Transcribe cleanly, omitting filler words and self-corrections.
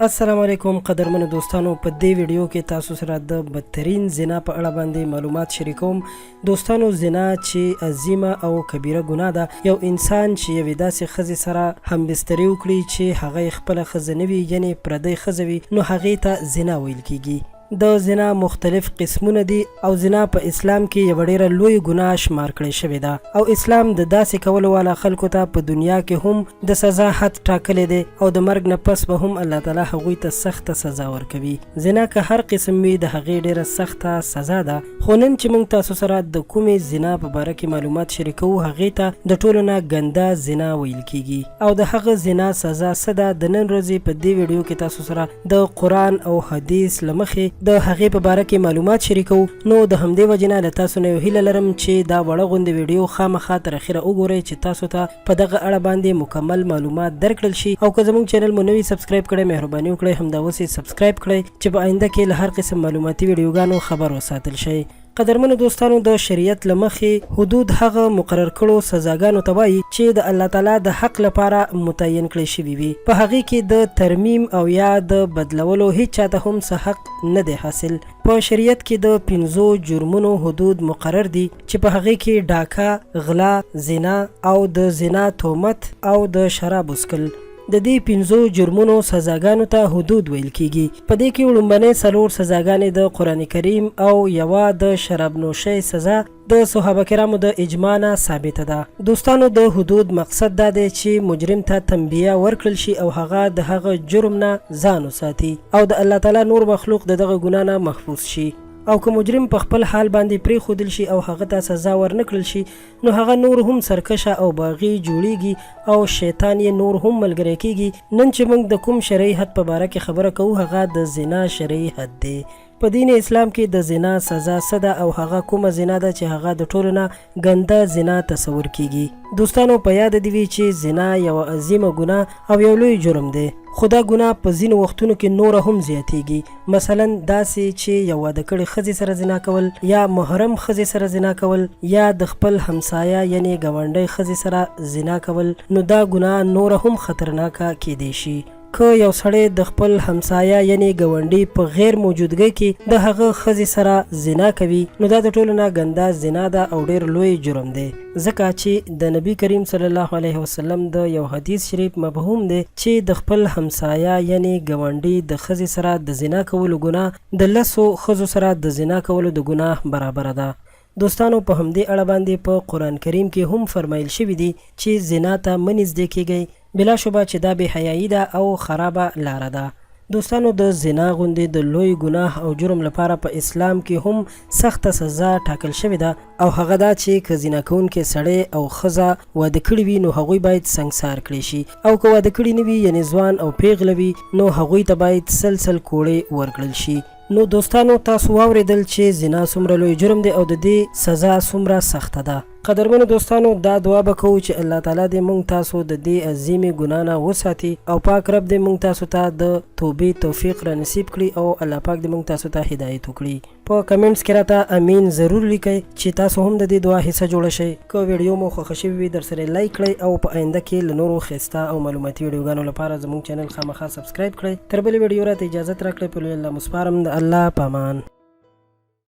السلام علیکم قدرمنو دوستانو، په دې ویډیو کې تاسو سره د بدترین زنا په اړه باندې معلومات شریکوم. دوستانو، زنا چې عظیمه او کبیره ګناه ده. یو انسان چې یوې داسې ښځې سره همبستري وکړي چې هغه خپله ښځه نه وي، یعنې پردی ښځه وي، نو هغې ته زنا ویل کیږي. د زنا مختلف قسمونه دي او زنا په اسلام کې یوه ډیره لوی ګناه شمار کړی شوې ده او اسلام د داسې کولو والا خلکو ته په دنیا کې هم د سزا حد ټاکلی دی او د مرګ نه پس به هم الله تعالی هغوی ته سخته سزا ورکوي. زنا که هر قسم وي د هغې ډیره سخته سزا ده، خو نن چې موږ تاسو سره د کومې زنا په باره کې معلومات شریکوو، هغې ته د ټولو نه ګنده زنا ویل کیږي او د هغه زنا سزا څه ده. د نن ورځې په دې ویډیو کې تاسو سره د قرآن او حدیث له مخې د هغې په باره کې معلومات شریکو. نو د همدې وجې نه له تاسو نه یو هیله لرم چې دا وړه غوندې ویډیو خامخا تر اخره وګورئ چې تاسو ته په دغه اړه باندې مکمل معلومات درکړل شي. او که زموږ چینل مو نوي سبسکرایب کړئ، مهرباني وکړئ همدا اوس یې سبسکرایب کړئ چې په آینده کې له هر قسم معلوماتي ویډیوګانو خبر وساتل شئ. قدرمنو دوستانو، د شریعت له مخې حدود هغه مقرر کړو سزاګانو ته وایي چې د الله تعالی د حق لپاره متعین کړی شوي وي. په هغې کې د ترمیم او یا د بدلولو هیڅ چاته هم څه حق نه دی حاصل. په شریعت کې د 5 جرمونو حدود مقرر دي چې په هغې کې ډاکه، غلا، زنا او د زنا تهمت او د شراب وڅښل. د دې 5 جرمونو سزاګانو ته حدود ویل کیږي. په دې کې لومړنۍ 4 سزاګانې د قرآن کریم او یوه د شراب نوشۍ سزا د صحابه کرامو د اجماع نه ثابته ده. دوستانو، د حدود مقصد دا دی چې مجرم ته تنبیه ورکړل شي او هغه د هغه جرم نه ځان وساتي او د الله تعالی نور مخلوق د دغه ګناه نه محفوظ شي. او که مجرم په خپل حال باندې پرېښودل شي او هغه ته سزا ورنکړل شي، نو هغه نور هم سرکشه او باغي جوړیږي او شیطان یې نور هم ملګری کیږي. نن چې موږ د کوم شرعي حد په باره کې خبره کوو، هغه د زنا شرعي حد دی. په دین اسلام کې د زنا سزا څه ده او هغه کومه زنا ده چې هغه د ټولو نه ګنده زنا تصور کیږي. دوستانو، په یاد دې وي چې زنا یوه عظیمه ګناه او یو لوی جرم دی، خو دا ګناه په ځینو وختونو کې نوره هم زیاتیږي. مثلا داسې چې یو واده کړې ښځې سره زنا کول، یا محرم ښځې سره زنا کول، یا د خپل همسایه یعنې ګاونډۍ ښځې سره زنا کول، نو دا ګناه نوره هم خطرناکه کیدی شي. که یو سړی د خپل همسایه یعنې ګاونډي په غیر موجودګۍ کې د هغه ښځې سره زنا کوي، نو دا د ټولو نه ګنده زنا ده او ډېر لوی جرم دی. ځکه چې د نبی کریم صلی الله علیه وسلم د یو حدیث شریف مفهوم دی چې د خپل همسایه یعنې ګاونډي د ښځې سره د زنا کولو ګناه د 10 ښځو سره د زنا کولو د ګناه برابره ده. دوستانو، په همدې اړه باندې په قرآن کریم کې هم فرمایل شوي دي چې زنا ته مه نږدې کیږئ، بلا شبه چې دا بې حیایي ده او خرابه لاره ده. دوستانو، د زنا غوندې د لوی ګناه او جرم لپاره په اسلام کې هم سخته سزا ټاکل شوې ده او هغه دا چې که زنا کوونکی سړی او ښځه واده کړي وي، نو هغوی باید سنګسار کړي شي، او که واده کړي نه وي یعنې ځوان او پیغله وي، نو هغوی ته باید سل کوړې ورکړل شي. نو دوستانو، تاسو واورېدل چې زنا څومره لوی جرم دی او د دې سزا څومره سخته ده. قدرمنو دوستانو، دا دعا به کوو چې الله تعالی دې موږ تاسو د دې عظیمې ګناه نه وساتي او پاک رب دې موږ تاسو ته د توبې توفیق را نصیب کړي او الله پاک دې موږ تاسو ته هدایت وکړي. په کمنټس کې راته امین ضرور لیکئ چې تاسو هم د دې دعا حصه جوړه شئ. که ویډیو مو خوښه شوې وي، درسره لایک کړئ او په آینده کې له نورو ښایسته او معلوماتي ویډیوګانو لپاره زموږ چینل خامخا سبسکرایب کړئ. تر بلې ویډیو راته اجازت راکړئ. په لوی الله مسپارم. د الله په امان.